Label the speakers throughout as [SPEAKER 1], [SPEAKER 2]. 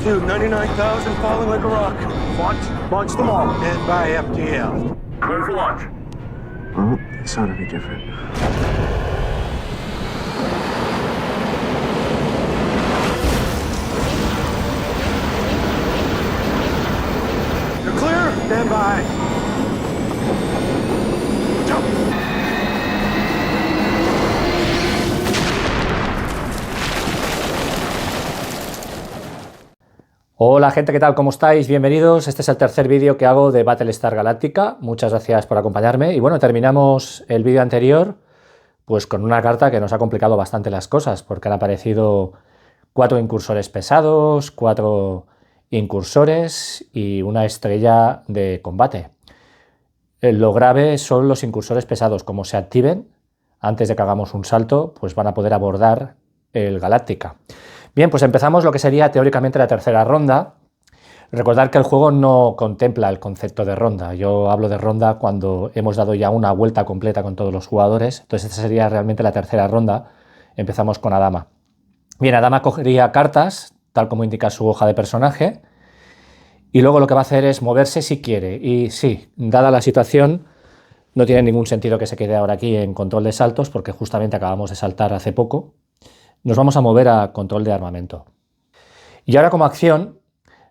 [SPEAKER 1] Altitude 99,000, falling like a rock. Launch them all. And by FTL.
[SPEAKER 2] Clear for launch.
[SPEAKER 3] Well, it's not any different.
[SPEAKER 1] You're clear? Stand by. Jump.
[SPEAKER 4] Hola gente, ¿qué tal? ¿Cómo estáis? Bienvenidos. Este es el tercer vídeo que hago de Battlestar Galactica. Muchas gracias por acompañarme. Y bueno, terminamos el vídeo anterior pues con una carta que nos ha complicado bastante las cosas, porque han aparecido 4 incursores pesados, 4 incursores y una estrella de combate. Lo grave son los incursores pesados. Como se activen antes de que hagamos un salto, pues van a poder abordar el Galactica. Bien, pues empezamos lo que sería teóricamente la tercera ronda. Recordad que el juego no contempla el concepto de ronda. Yo hablo de ronda cuando hemos dado ya una vuelta completa con todos los jugadores. Entonces esta sería realmente la tercera ronda. Empezamos con Adama. Bien, Adama cogería cartas, tal como indica su hoja de personaje. Y luego lo que va a hacer es moverse si quiere. Y sí, dada la situación, no tiene ningún sentido que se quede ahora aquí en control de saltos, porque justamente acabamos de saltar hace poco. Nos vamos a mover a control de armamento. Y ahora como acción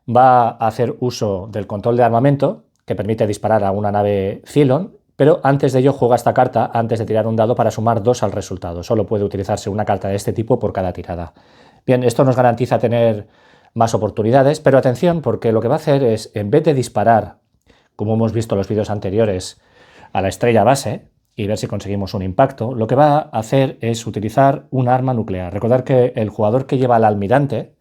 [SPEAKER 4] va a hacer uso del control de armamento, que permite disparar a una nave Cylon, pero antes de ello juega esta carta antes de tirar un dado para sumar 2 al resultado. Solo puede utilizarse una carta de este tipo por cada tirada. Bien, esto nos garantiza tener más oportunidades, pero atención, porque lo que va a hacer es, en vez de disparar, como hemos visto en los vídeos anteriores, a la estrella base y ver si conseguimos un impacto, lo que va a hacer es utilizar un arma nuclear. Recordad que el jugador que lleva al almirante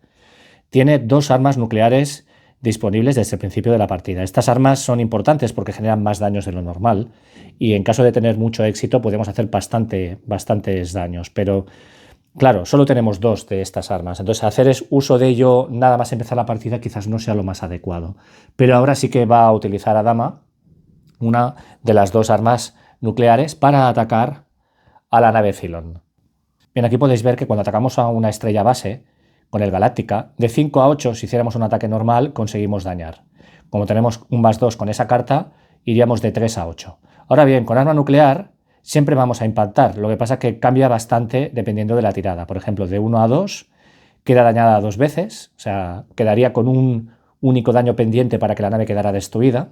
[SPEAKER 4] tiene 2 armas nucleares disponibles desde el principio de la partida. Estas armas son importantes porque generan más daños de lo normal y en caso de tener mucho éxito podemos hacer bastantes daños, pero claro, solo tenemos 2 de estas armas, entonces hacer uso de ello nada más empezar la partida quizás no sea lo más adecuado. Pero ahora sí que va a utilizar Adama una de las 2 armas nucleares para atacar a la nave Cylon. Bien, aquí podéis ver que cuando atacamos a una estrella base con el Galactica, de 5 a 8, si hiciéramos un ataque normal, conseguimos dañar. Como tenemos un +2 con esa carta, iríamos de 3 a 8. Ahora bien, con arma nuclear siempre vamos a impactar, lo que pasa es que cambia bastante dependiendo de la tirada. Por ejemplo, de 1 a 2 queda dañada 2 veces, o sea, quedaría con un único daño pendiente para que la nave quedara destruida.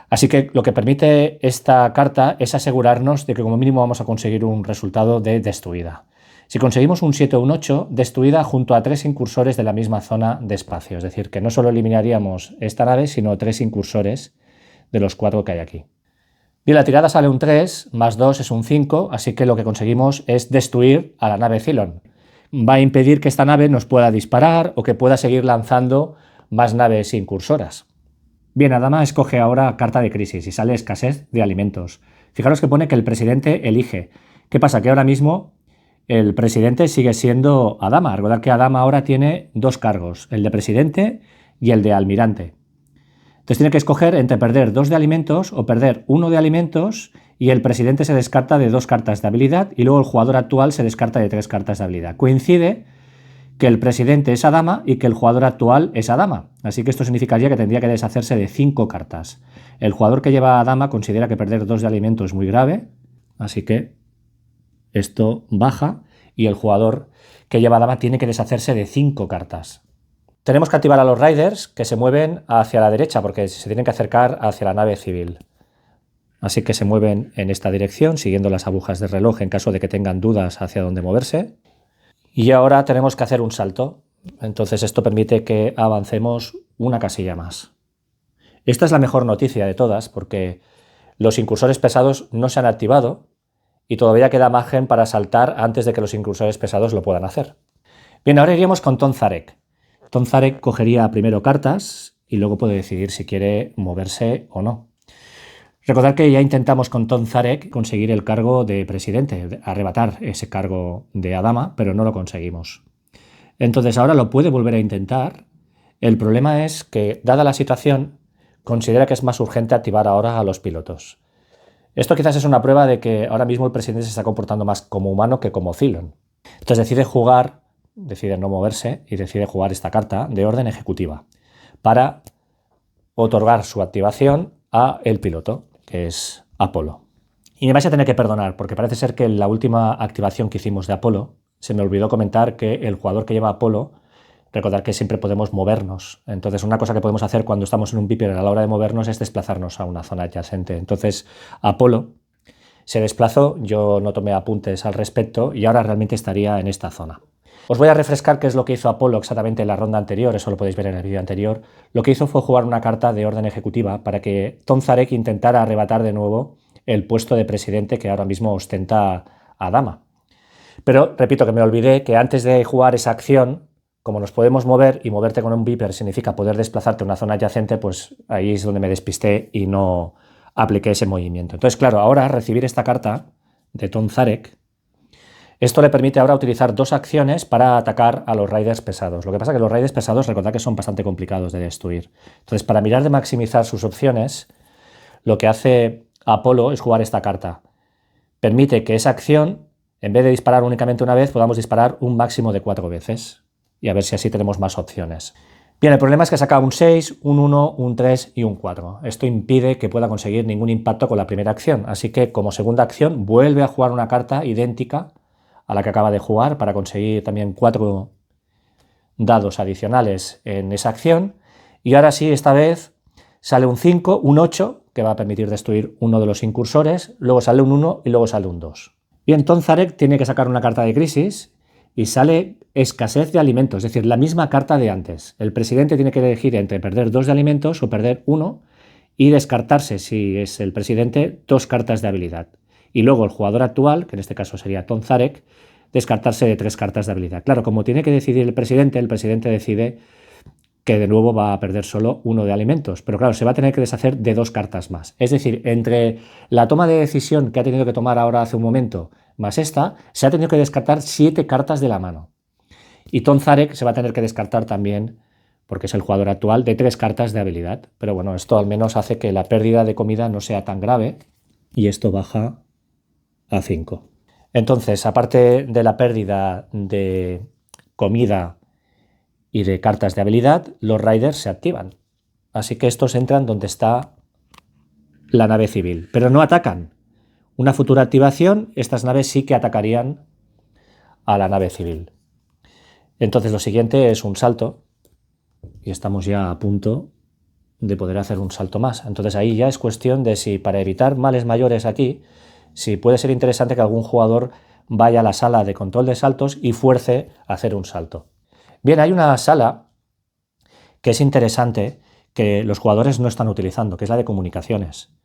[SPEAKER 4] Así que lo que permite esta carta es asegurarnos de que como mínimo vamos a conseguir un resultado de destruida. Si conseguimos un 7 o un 8, destruida junto a 3 incursores de la misma zona de espacio. Es decir, que no solo eliminaríamos esta nave, sino 3 incursores de los 4 que hay aquí. Bien, la tirada sale un 3, más 2 es un 5, así que lo que conseguimos es destruir a la nave Cylon. Va a impedir que esta nave nos pueda disparar o que pueda seguir lanzando más naves incursoras. Bien, Adama escoge ahora carta de crisis y sale escasez de alimentos. Fijaros que pone que el presidente elige. ¿Qué pasa? Que ahora mismo el presidente sigue siendo Adama. Recordad que Adama ahora tiene 2 cargos, el de presidente y el de almirante. Entonces tiene que escoger entre perder 2 de alimentos o perder 1 de alimentos y el presidente se descarta de 2 cartas de habilidad y luego el jugador actual se descarta de 3 cartas de habilidad. Coincide que el presidente es Adama y que el jugador actual es Adama. Así que esto significaría que tendría que deshacerse de 5 cartas. El jugador que lleva a Adama considera que perder 2 de alimento es muy grave, así que esto baja y el jugador que lleva a Adama tiene que deshacerse de 5 cartas. Tenemos que activar a los Riders que se mueven hacia la derecha porque se tienen que acercar hacia la nave civil. Así que se mueven en esta dirección siguiendo las agujas del reloj en caso de que tengan dudas hacia dónde moverse. Y ahora tenemos que hacer un salto, entonces esto permite que avancemos una casilla más. Esta es la mejor noticia de todas porque los incursores pesados no se han activado y todavía queda margen para saltar antes de que los incursores pesados lo puedan hacer. Bien, ahora iríamos con Ton Zarek. Ton Zarek cogería primero cartas y luego puede decidir si quiere moverse o no. Recordad que ya intentamos con Ton Zarek conseguir el cargo de presidente, arrebatar ese cargo de Adama, pero no lo conseguimos. Entonces ahora lo puede volver a intentar. El problema es que, dada la situación, considera que es más urgente activar ahora a los pilotos. Esto quizás es una prueba de que ahora mismo el presidente se está comportando más como humano que como Cylon. Entonces decide jugar decide no moverse y decide jugar esta carta de orden ejecutiva para otorgar su activación a el piloto, que es Apolo. Y me vais a tener que perdonar, porque parece ser que en la última activación que hicimos de Apolo se me olvidó comentar que el jugador que lleva Apolo, recordad que siempre podemos movernos. Entonces, una cosa que podemos hacer cuando estamos en un Viper a la hora de movernos es desplazarnos a una zona adyacente. Entonces, Apolo se desplazó, yo no tomé apuntes al respecto y ahora realmente estaría en esta zona. Os voy a refrescar qué es lo que hizo Apolo exactamente en la ronda anterior, eso lo podéis ver en el vídeo anterior. Lo que hizo fue jugar una carta de orden ejecutiva para que Tonzarek intentara arrebatar de nuevo el puesto de presidente que ahora mismo ostenta Adama. Pero repito que me olvidé que antes de jugar esa acción, como nos podemos mover y moverte con un Viper significa poder desplazarte a una zona adyacente, pues ahí es donde me despisté y no apliqué ese movimiento. Entonces, claro, ahora recibir esta carta de Tonzarek, esto le permite ahora utilizar dos acciones para atacar a los raiders pesados. Lo que pasa es que los raiders pesados, recordad que son bastante complicados de destruir. Entonces, para mirar de maximizar sus opciones, lo que hace Apolo es jugar esta carta. Permite que esa acción, en vez de disparar únicamente una vez, podamos disparar un máximo de 4 veces. Y a ver si así tenemos más opciones. Bien, el problema es que saca un 6, un 1, un 3 y un 4. Esto impide que pueda conseguir ningún impacto con la primera acción. Así que como segunda acción vuelve a jugar una carta idéntica a la que acaba de jugar para conseguir también 4 dados adicionales en esa acción. Y ahora sí, esta vez sale un 5, un 8, que va a permitir destruir uno de los incursores, luego sale un 1 y luego sale un 2. Bien, Tonzarek tiene que sacar una carta de crisis y sale escasez de alimentos, es decir, la misma carta de antes. El presidente tiene que elegir entre perder 2 de alimentos o perder 1 y descartarse, si es el presidente, 2 cartas de habilidad. Y luego el jugador actual, que en este caso sería Tonzarek, descartarse de 3 cartas de habilidad. Claro, como tiene que decidir el presidente decide que de nuevo va a perder solo 1 de alimentos. Pero claro, se va a tener que deshacer de 2 cartas más. Es decir, entre la toma de decisión que ha tenido que tomar ahora hace un momento más esta, se ha tenido que descartar 7 cartas de la mano. Y Tonzarek se va a tener que descartar también, porque es el jugador actual, de 3 cartas de habilidad. Pero bueno, esto al menos hace que la pérdida de comida no sea tan grave y esto baja a 5. Entonces, aparte de la pérdida de comida y de cartas de habilidad, los raiders se activan. Así que estos entran donde está la nave civil, pero no atacan. Una futura activación, estas naves sí que atacarían a la nave civil. Entonces lo siguiente es un salto y estamos ya a punto de poder hacer un salto más. Entonces ahí ya es cuestión de si para evitar males mayores aquí, si puede ser interesante que algún jugador vaya a la sala de control de saltos y fuerce a hacer un salto. Bien, hay una sala que es interesante que los jugadores no están utilizando, que es la de comunicaciones.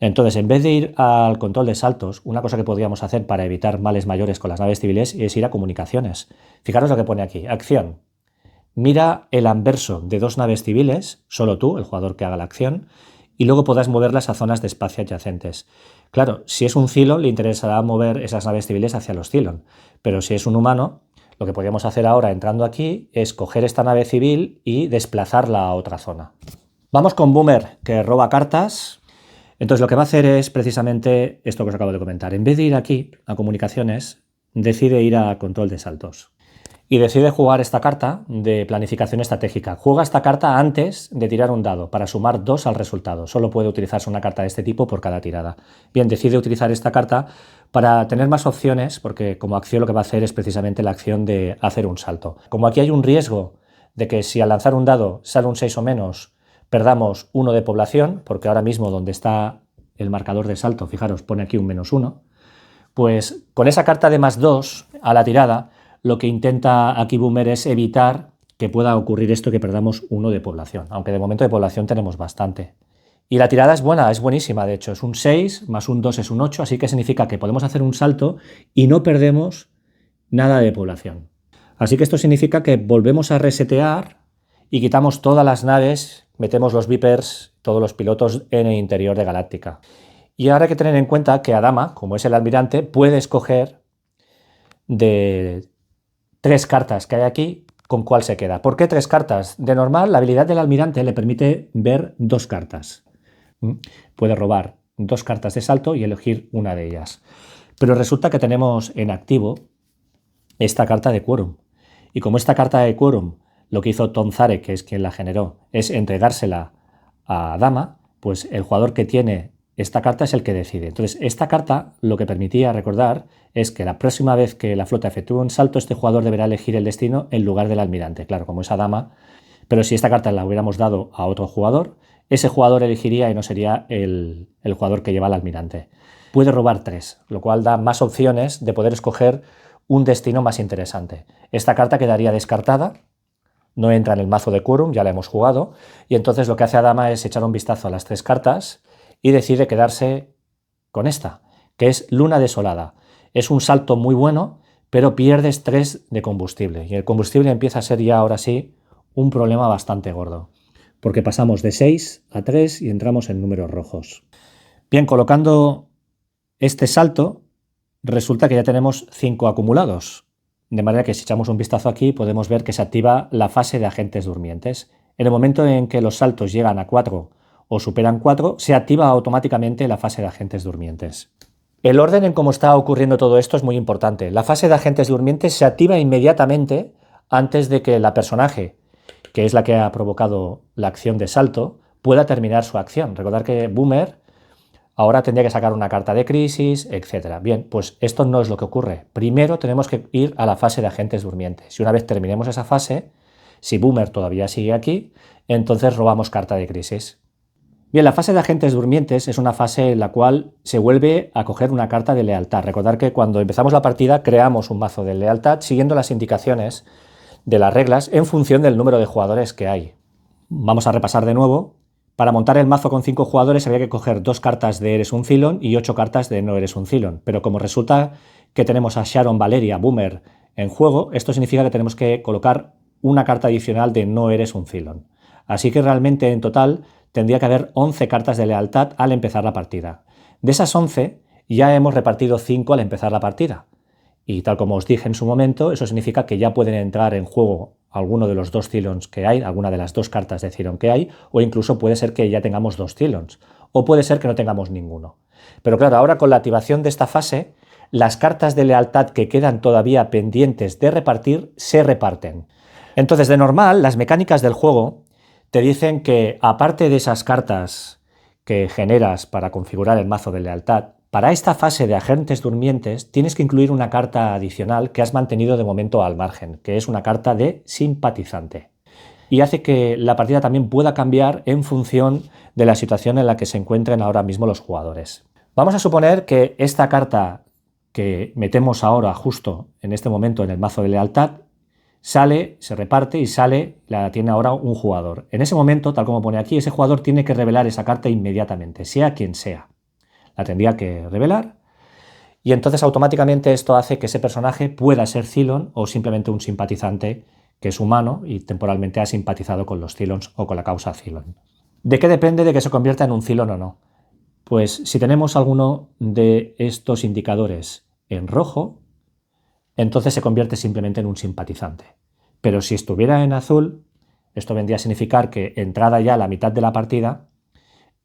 [SPEAKER 4] Entonces, en vez de ir al control de saltos, una cosa que podríamos hacer para evitar males mayores con las naves civiles es ir a comunicaciones. Fijaros lo que pone aquí, acción. Mira el anverso de 2 naves civiles, solo tú, el jugador que haga la acción, y luego podrás moverlas a zonas de espacio adyacentes. Claro, si es un Cylon, le interesará mover esas naves civiles hacia los Cylon, pero si es un humano, lo que podríamos hacer ahora entrando aquí es coger esta nave civil y desplazarla a otra zona. Vamos con Boomer, que roba cartas. Entonces lo que va a hacer es precisamente esto que os acabo de comentar. En vez de ir aquí a comunicaciones, decide ir a control de saltos. Y decide jugar esta carta de planificación estratégica. Juega esta carta antes de tirar un dado para sumar 2 al resultado. Solo puede utilizarse una carta de este tipo por cada tirada. Bien, decide utilizar esta carta para tener más opciones, porque como acción lo que va a hacer es precisamente la acción de hacer un salto. Como aquí hay un riesgo de que si al lanzar un dado sale un 6 o menos, perdamos 1 de población, porque ahora mismo donde está el marcador de salto, fijaros, pone aquí un -1, pues con esa carta de +2 a la tirada, lo que intenta aquí Boomer es evitar que pueda ocurrir esto, que perdamos 1 de población, aunque de momento de población tenemos bastante. Y la tirada es buena, es buenísima, de hecho, es un 6 más un 2 es un 8, así que significa que podemos hacer un salto y no perdemos nada de población. Así que esto significa que volvemos a resetear y quitamos todas las naves, metemos los Vipers, todos los pilotos en el interior de Galáctica. Y ahora hay que tener en cuenta que Adama, como es el almirante, puede escoger de 3 cartas que hay aquí con cuál se queda. ¿Por qué 3 cartas? De normal, la habilidad del almirante le permite ver 2 cartas. Puede robar 2 cartas de salto y elegir una de ellas. Pero resulta que tenemos en activo esta carta de quórum. Y como esta carta de Quorum, lo que hizo Tom Zarek, que es quien la generó, es entregársela a Dama, pues el jugador que tiene esta carta es el que decide. Entonces, esta carta lo que permitía recordar es que la próxima vez que la flota efectúe un salto, este jugador deberá elegir el destino en lugar del almirante. Claro, como esa Dama, pero si esta carta la hubiéramos dado a otro jugador, ese jugador elegiría y no sería el jugador que lleva al almirante. Puede robar 3, lo cual da más opciones de poder escoger un destino más interesante. Esta carta quedaría descartada, no entra en el mazo de Quorum, ya la hemos jugado, y entonces lo que hace Adama es echar un vistazo a las 3 cartas y decide quedarse con esta, que es Luna Desolada. Es un salto muy bueno, pero pierdes 3 de combustible, y el combustible empieza a ser ya ahora sí un problema bastante gordo, porque pasamos de 6 a 3 y entramos en números rojos. Bien, colocando este salto, resulta que ya tenemos 5 acumulados, de manera que si echamos un vistazo aquí podemos ver que se activa la fase de agentes durmientes. En el momento en que los saltos llegan a 4 o superan 4, se activa automáticamente la fase de agentes durmientes. El orden en cómo está ocurriendo todo esto es muy importante. La fase de agentes durmientes se activa inmediatamente antes de que la personaje, que es la que ha provocado la acción de salto, pueda terminar su acción. Recordad que Boomer ahora tendría que sacar una carta de crisis, etc. Bien, pues esto no es lo que ocurre. Primero tenemos que ir a la fase de agentes durmientes. Y una vez terminemos esa fase, si Boomer todavía sigue aquí, entonces robamos carta de crisis. Bien, la fase de agentes durmientes es una fase en la cual se vuelve a coger una carta de lealtad. Recordad que cuando empezamos la partida creamos un mazo de lealtad siguiendo las indicaciones de las reglas en función del número de jugadores que hay. Vamos a repasar de nuevo. Para montar el mazo con 5 jugadores había que coger 2 cartas de Eres un Cylon y 8 cartas de No eres un Cylon. Pero como resulta que tenemos a Sharon, Valeria, Boomer en juego, esto significa que tenemos que colocar una carta adicional de No eres un Cylon. Así que realmente en total tendría que haber 11 cartas de lealtad al empezar la partida. De esas 11 ya hemos repartido 5 al empezar la partida. Y tal como os dije en su momento, eso significa que ya pueden entrar en juego alguno de los 2 Cylons que hay, alguna de las 2 cartas de Cylon que hay, o incluso puede ser que ya tengamos 2 Cylons, o puede ser que no tengamos ninguno. Pero claro, ahora con la activación de esta fase, las cartas de lealtad que quedan todavía pendientes de repartir se reparten. Entonces, de normal, las mecánicas del juego te dicen que, aparte de esas cartas que generas para configurar el mazo de lealtad, para esta fase de agentes durmientes tienes que incluir una carta adicional que has mantenido de momento al margen, que es una carta de simpatizante. Y hace que la partida también pueda cambiar en función de la situación en la que se encuentren ahora mismo los jugadores. Vamos a suponer que esta carta que metemos ahora justo en este momento en el mazo de lealtad sale, se reparte y sale, la tiene ahora un jugador. En ese momento, tal como pone aquí, ese jugador tiene que revelar esa carta inmediatamente, sea quien sea. La tendría que revelar y entonces automáticamente esto hace que ese personaje pueda ser Cylon o simplemente un simpatizante que es humano y temporalmente ha simpatizado con los Cylons o con la causa Cylon. ¿De qué depende de que se convierta en un Cylon o no? Pues si tenemos alguno de estos indicadores en rojo, entonces se convierte simplemente en un simpatizante. Pero si estuviera en azul, esto vendría a significar que entrada ya la mitad de la partida,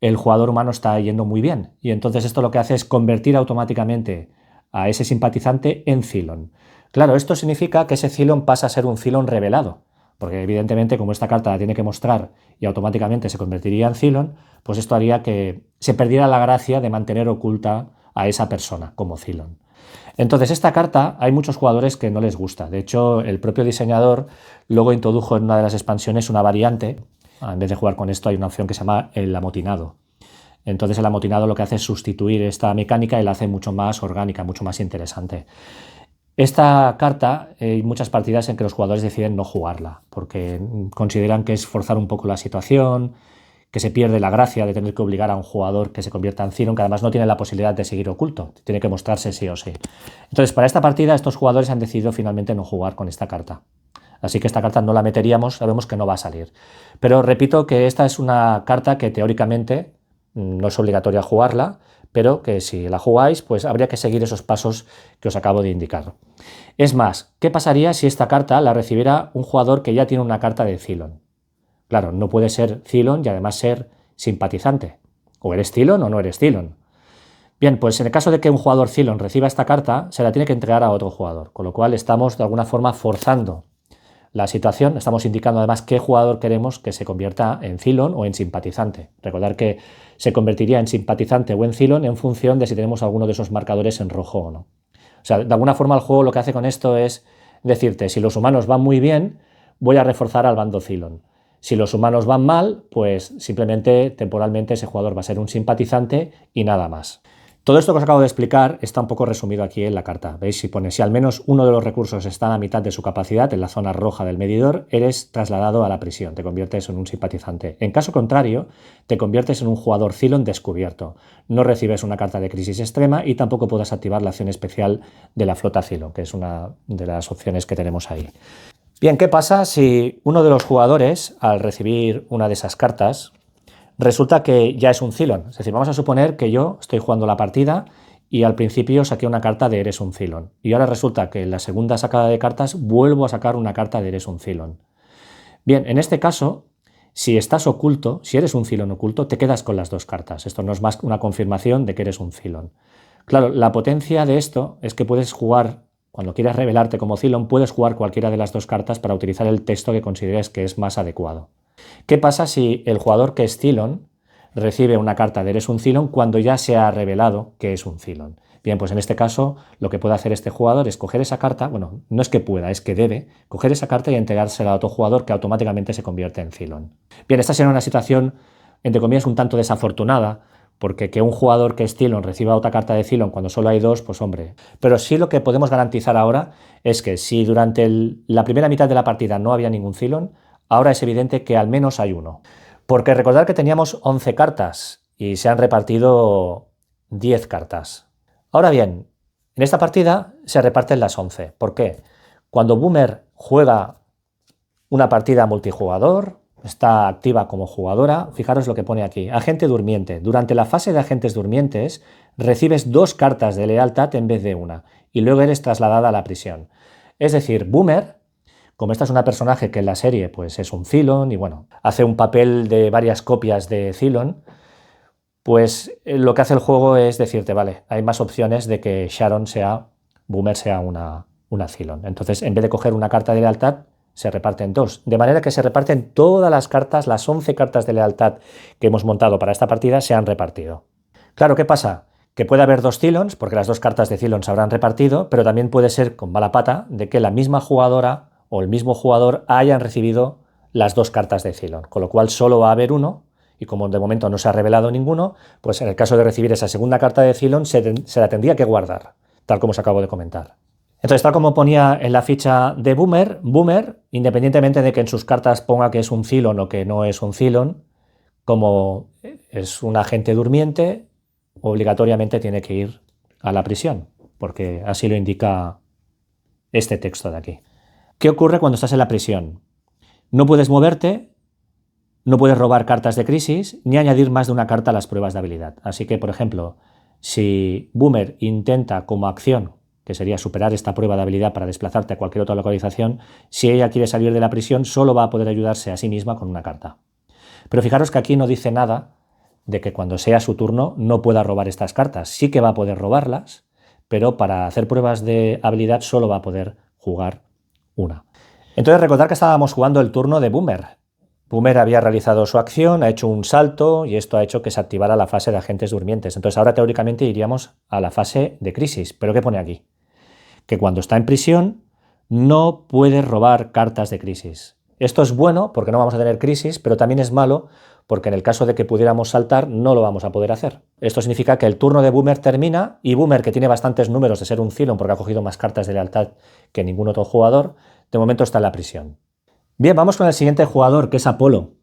[SPEAKER 4] el jugador humano está yendo muy bien. Y entonces esto lo que hace es convertir automáticamente a ese simpatizante en Cylon. Claro, esto significa que ese Cylon pasa a ser un Cylon revelado, porque evidentemente como esta carta la tiene que mostrar y automáticamente se convertiría en Cylon, pues esto haría que se perdiera la gracia de mantener oculta a esa persona como Cylon. Entonces esta carta hay muchos jugadores que no les gusta. De hecho, el propio diseñador luego introdujo en una de las expansiones una variante. En vez de jugar con esto hay una opción que se llama el amotinado. Entonces el amotinado lo que hace es sustituir esta mecánica y la hace mucho más orgánica, mucho más interesante. Esta carta hay muchas partidas en que los jugadores deciden no jugarla porque consideran que es forzar un poco la situación, que se pierde la gracia de tener que obligar a un jugador que se convierta en Cylon, que además no tiene la posibilidad de seguir oculto, tiene que mostrarse sí o sí. Entonces para esta partida estos jugadores han decidido finalmente no jugar con esta carta. Así que esta carta no la meteríamos, sabemos que no va a salir. Pero repito que esta es una carta que teóricamente no es obligatoria jugarla, pero que si la jugáis, pues habría que seguir esos pasos que os acabo de indicar. Es más, ¿qué pasaría si esta carta la recibiera un jugador que ya tiene una carta de Cylon? Claro, no puede ser Cylon y además ser simpatizante. O eres Cylon o no eres Cylon. Bien, pues en el caso de que un jugador Cylon reciba esta carta, se la tiene que entregar a otro jugador, con lo cual estamos de alguna forma forzando la situación, estamos indicando además qué jugador queremos que se convierta en Cylon o en simpatizante. Recordar que se convertiría en simpatizante o en Cylon en función de si tenemos alguno de esos marcadores en rojo o no. O sea, de alguna forma el juego lo que hace con esto es decirte, si los humanos van muy bien, voy a reforzar al bando Cylon. Si los humanos van mal, pues simplemente temporalmente ese jugador va a ser un simpatizante y nada más. Todo esto que os acabo de explicar está un poco resumido aquí en la carta. ¿Veis? Si pone, si al menos uno de los recursos está a la mitad de su capacidad, en la zona roja del medidor, eres trasladado a la prisión, te conviertes en un simpatizante. En caso contrario, te conviertes en un jugador Cylon descubierto. No recibes una carta de crisis extrema y tampoco puedes activar la acción especial de la flota Cylon, que es una de las opciones que tenemos ahí. Bien, ¿qué pasa si uno de los jugadores, al recibir una de esas cartas, resulta que ya es un Cylon? Es decir, vamos a suponer que yo estoy jugando la partida y al principio saqué una carta de eres un Cylon. Y ahora resulta que en la segunda sacada de cartas vuelvo a sacar una carta de eres un Cylon. Bien, en este caso, si estás oculto, si eres un Cylon oculto, te quedas con las dos cartas. Esto no es más una confirmación de que eres un Cylon. Claro, la potencia de esto es que puedes jugar, cuando quieras revelarte como Cylon, puedes jugar cualquiera de las dos cartas para utilizar el texto que consideres que es más adecuado. ¿Qué pasa si el jugador que es Cylon recibe una carta de eres un Cylon cuando ya se ha revelado que es un Cylon? Bien, pues en este caso lo que puede hacer este jugador es coger esa carta, bueno, no es que pueda, es que debe coger esa carta y entregársela a otro jugador que automáticamente se convierte en Cylon. Bien, esta será una situación, entre comillas, un tanto desafortunada, porque que un jugador que es Cylon reciba otra carta de Cylon cuando solo hay dos, pues hombre. Pero sí lo que podemos garantizar ahora es que si durante la primera mitad de la partida no había ningún Cylon, ahora es evidente que al menos hay uno. Porque recordad que teníamos 11 cartas y se han repartido 10 cartas. Ahora bien, en esta partida se reparten las 11. ¿Por qué? Cuando Boomer juega una partida multijugador, está activa como jugadora, fijaros lo que pone aquí. Agente durmiente. Durante la fase de agentes durmientes recibes 2 cartas de lealtad en vez de una y luego eres trasladada a la prisión. Es decir, Boomer, como esta es una personaje que en la serie pues es un Cylon y bueno, hace un papel de varias copias de Cylon, pues lo que hace el juego es decirte, vale, hay más opciones de que Boomer sea una Cylon. Entonces, en vez de coger una carta de lealtad, se reparten 2. De manera que se reparten todas las cartas, las 11 cartas de lealtad que hemos montado para esta partida se han repartido. Claro, ¿qué pasa? Que puede haber 2 Cylons, porque las 2 cartas de Cylon se habrán repartido, pero también puede ser con mala pata de que la misma jugadora o el mismo jugador hayan recibido las 2 cartas de Cylon, con lo cual solo va a haber uno, y como de momento no se ha revelado ninguno, pues en el caso de recibir esa segunda carta de Cylon se la tendría que guardar, tal como os acabo de comentar. Entonces, tal como ponía en la ficha de Boomer, independientemente de que en sus cartas ponga que es un Cylon o que no es un Cylon, como es un agente durmiente, obligatoriamente tiene que ir a la prisión, porque así lo indica este texto de aquí. ¿Qué ocurre cuando estás en la prisión? No puedes moverte, no puedes robar cartas de crisis, ni añadir más de una carta a las pruebas de habilidad. Así que, por ejemplo, si Boomer intenta como acción, que sería superar esta prueba de habilidad para desplazarte a cualquier otra localización, si ella quiere salir de la prisión, solo va a poder ayudarse a sí misma con una carta. Pero fijaros que aquí no dice nada de que cuando sea su turno no pueda robar estas cartas. Sí que va a poder robarlas, pero para hacer pruebas de habilidad solo va a poder jugar una. Entonces recordad que estábamos jugando el turno de Boomer. Boomer había realizado su acción, ha hecho un salto y esto ha hecho que se activara la fase de agentes durmientes. Entonces ahora teóricamente iríamos a la fase de crisis. ¿Pero qué pone aquí? Que cuando está en prisión no puede robar cartas de crisis. Esto es bueno porque no vamos a tener crisis, pero también es malo porque en el caso de que pudiéramos saltar no lo vamos a poder hacer. Esto significa que el turno de Boomer termina y Boomer, que tiene bastantes números de ser un Cylon porque ha cogido más cartas de lealtad que ningún otro jugador, de momento está en la prisión. Bien, vamos con el siguiente jugador, que es Apolo.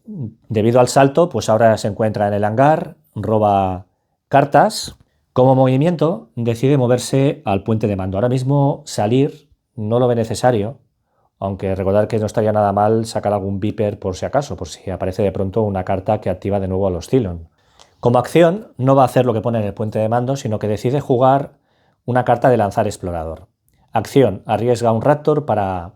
[SPEAKER 4] Debido al salto, pues ahora se encuentra en el hangar, roba cartas. Como movimiento, decide moverse al puente de mando. Ahora mismo salir no lo ve necesario, aunque recordad que no estaría nada mal sacar algún Viper por si acaso, por si aparece de pronto una carta que activa de nuevo a los Cylon. Como acción, no va a hacer lo que pone en el puente de mando, sino que decide jugar una carta de lanzar explorador. Acción, arriesga un Raptor para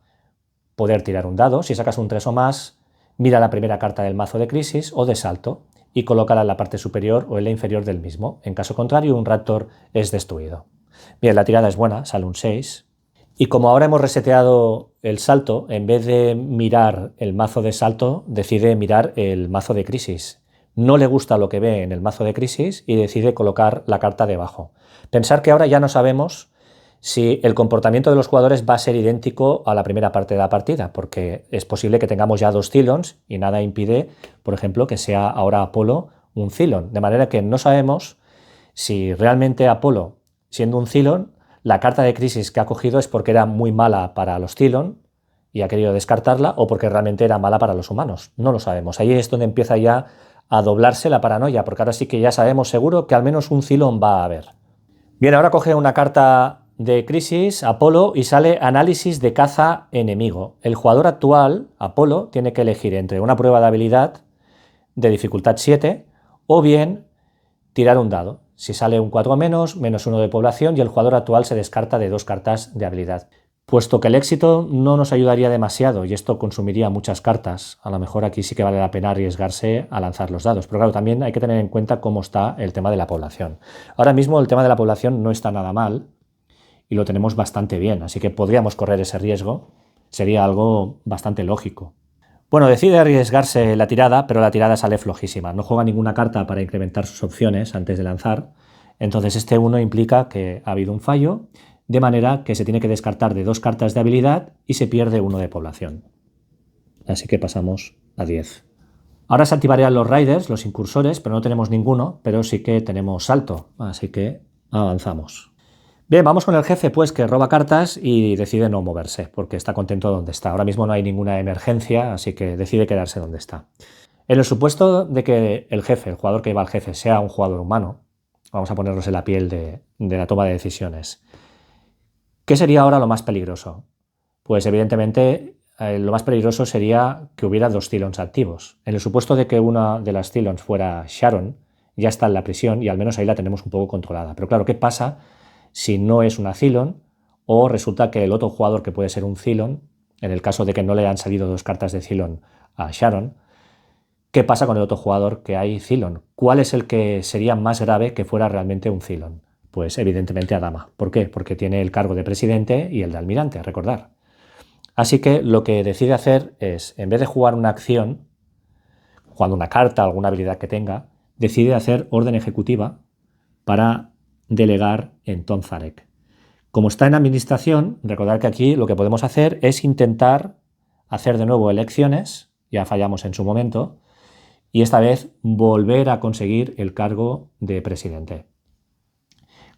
[SPEAKER 4] poder tirar un dado. Si sacas un 3 o más, mira la primera carta del mazo de crisis o de salto y colócala en la parte superior o en la inferior del mismo. En caso contrario, un Raptor es destruido. Bien, la tirada es buena, sale un 6. Y como ahora hemos reseteado el salto, en vez de mirar el mazo de salto, decide mirar el mazo de crisis. No le gusta lo que ve en el mazo de crisis y decide colocar la carta debajo. Pensar que ahora ya no sabemos si el comportamiento de los jugadores va a ser idéntico a la primera parte de la partida, porque es posible que tengamos ya 2 Cylons y nada impide, por ejemplo, que sea ahora Apolo un Cylon. De manera que no sabemos si realmente Apolo, siendo un Cylon, la carta de crisis que ha cogido es porque era muy mala para los Cylon y ha querido descartarla, o porque realmente era mala para los humanos. No lo sabemos. Ahí es donde empieza ya a doblarse la paranoia, porque ahora sí que ya sabemos seguro que al menos un Cylon va a haber. Bien, ahora coge una carta de crisis, Apolo, y sale análisis de caza enemigo. El jugador actual, Apolo, tiene que elegir entre una prueba de habilidad de dificultad 7 o bien tirar un dado. Si sale un 4 menos, menos 1 de población, y el jugador actual se descarta de 2 cartas de habilidad. Puesto que el éxito no nos ayudaría demasiado y esto consumiría muchas cartas, a lo mejor aquí sí que vale la pena arriesgarse a lanzar los dados. Pero claro, también hay que tener en cuenta cómo está el tema de la población. Ahora mismo el tema de la población no está nada mal y lo tenemos bastante bien, así que podríamos correr ese riesgo. Sería algo bastante lógico. Bueno, decide arriesgarse la tirada, pero la tirada sale flojísima. No juega ninguna carta para incrementar sus opciones antes de lanzar. Entonces este 1 implica que ha habido un fallo, de manera que se tiene que descartar de 2 cartas de habilidad y se pierde 1 de población. Así que pasamos a 10. Ahora se activarían los riders, los incursores, pero no tenemos ninguno, pero sí que tenemos salto, así que avanzamos. Bien, vamos con el jefe, pues, que roba cartas y decide no moverse, porque está contento donde está. Ahora mismo no hay ninguna emergencia, así que decide quedarse donde está. En el supuesto de que el jefe, el jugador que lleva al jefe, sea un jugador humano, vamos a ponernos en la piel de la toma de decisiones. ¿Qué sería ahora lo más peligroso? Pues evidentemente lo más peligroso sería que hubiera 2 Cylons activos. En el supuesto de que una de las Cylons fuera Sharon, ya está en la prisión y al menos ahí la tenemos un poco controlada. Pero claro, ¿qué pasa si no es una Cylon o resulta que el otro jugador que puede ser un Cylon, en el caso de que no le han salido 2 cartas de Cylon a Sharon, ¿qué pasa con el otro jugador que hay Cylon? ¿Cuál es el que sería más grave que fuera realmente un Cylon? Pues evidentemente Adama. ¿Por qué? Porque tiene el cargo de presidente y el de almirante, recordar. Así que lo que decide hacer es, en vez de jugar una acción, jugando una carta, alguna habilidad que tenga, decide hacer orden ejecutiva para delegar en Tonzarek. Como está en administración, recordar que aquí lo que podemos hacer es intentar hacer de nuevo elecciones, ya fallamos en su momento, y esta vez volver a conseguir el cargo de presidente.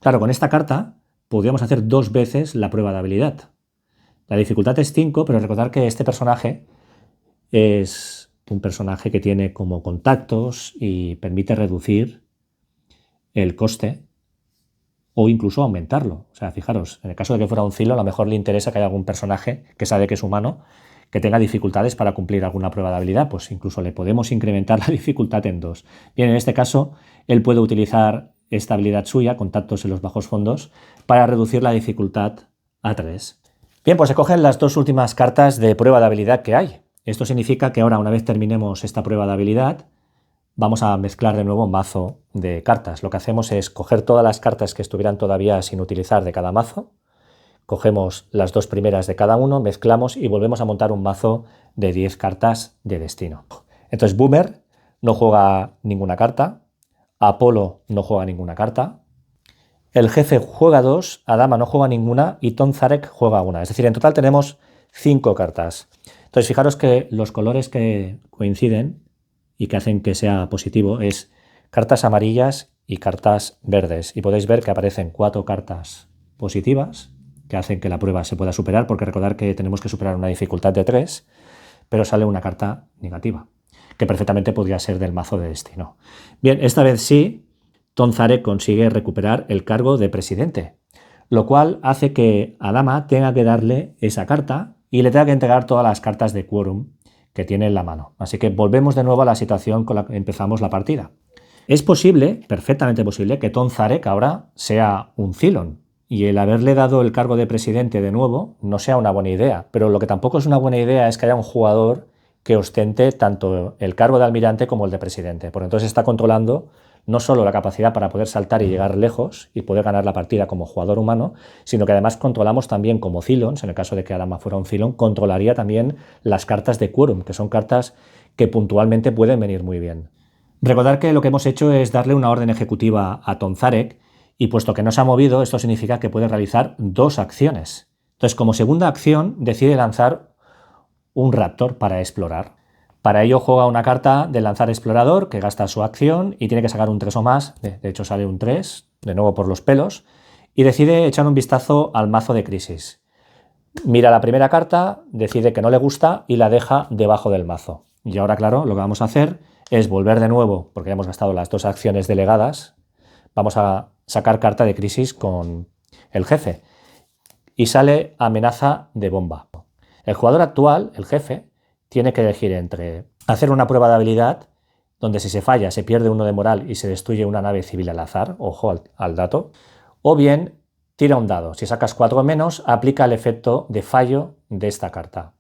[SPEAKER 4] Claro, con esta carta podríamos hacer 2 veces la prueba de habilidad. La dificultad es 5, pero recordar que este personaje es un personaje que tiene como contactos y permite reducir el coste o incluso aumentarlo. O sea, fijaros, en el caso de que fuera un Cylon, a lo mejor le interesa que haya algún personaje que sabe que es humano, que tenga dificultades para cumplir alguna prueba de habilidad, pues incluso le podemos incrementar la dificultad en 2. Bien, en este caso, él puede utilizar esta habilidad suya, contactos en los bajos fondos, para reducir la dificultad a 3. Bien, pues se cogen las 2 últimas cartas de prueba de habilidad que hay. Esto significa que ahora, una vez terminemos esta prueba de habilidad, vamos a mezclar de nuevo un mazo de cartas. Lo que hacemos es coger todas las cartas que estuvieran todavía sin utilizar de cada mazo, cogemos las 2 primeras de cada uno, mezclamos y volvemos a montar un mazo de 10 cartas de destino. Entonces Boomer no juega ninguna carta, Apolo no juega ninguna carta, el jefe juega 2, Adama no juega ninguna y Tonzarek juega 1. Es decir, en total tenemos 5 cartas. Entonces fijaros que los colores que coinciden y que hacen que sea positivo es cartas amarillas y cartas verdes. Y podéis ver que aparecen 4 cartas positivas que hacen que la prueba se pueda superar, porque recordar que tenemos que superar una dificultad de 3, pero sale una carta negativa, que perfectamente podría ser del mazo de destino. Bien, esta vez sí, Tonzarek consigue recuperar el cargo de presidente, lo cual hace que Adama tenga que darle esa carta y le tenga que entregar todas las cartas de quórum que tiene en la mano. Así que volvemos de nuevo a la situación con la que empezamos la partida. Es posible, perfectamente posible, que Tonzarek ahora sea un Cylon y el haberle dado el cargo de presidente de nuevo no sea una buena idea, pero lo que tampoco es una buena idea es que haya un jugador que ostente tanto el cargo de almirante como el de presidente, porque entonces está controlando no solo la capacidad para poder saltar y llegar lejos y poder ganar la partida como jugador humano, sino que además controlamos también como Cylons, en el caso de que Adama fuera un Cylon, controlaría también las cartas de Quorum, que son cartas que puntualmente pueden venir muy bien. Recordar que lo que hemos hecho es darle una orden ejecutiva a Tonzarek, y puesto que no se ha movido, esto significa que puede realizar 2 acciones. Entonces, como segunda acción, decide lanzar un Raptor para explorar. Para ello juega una carta de lanzar explorador que gasta su acción y tiene que sacar un 3 o más, de hecho sale un 3, de nuevo por los pelos, y decide echar un vistazo al mazo de crisis. Mira la primera carta, decide que no le gusta y la deja debajo del mazo. Y ahora, claro, lo que vamos a hacer es volver de nuevo, porque ya hemos gastado las 2 acciones delegadas, vamos a sacar carta de crisis con el jefe. Y sale amenaza de bomba. El jugador actual, el jefe, tiene que elegir entre hacer una prueba de habilidad, donde si se falla se pierde 1 de moral y se destruye una nave civil al azar, ojo al dato, o bien tira un dado. Si sacas 4 o menos, aplica el efecto de fallo de esta carta.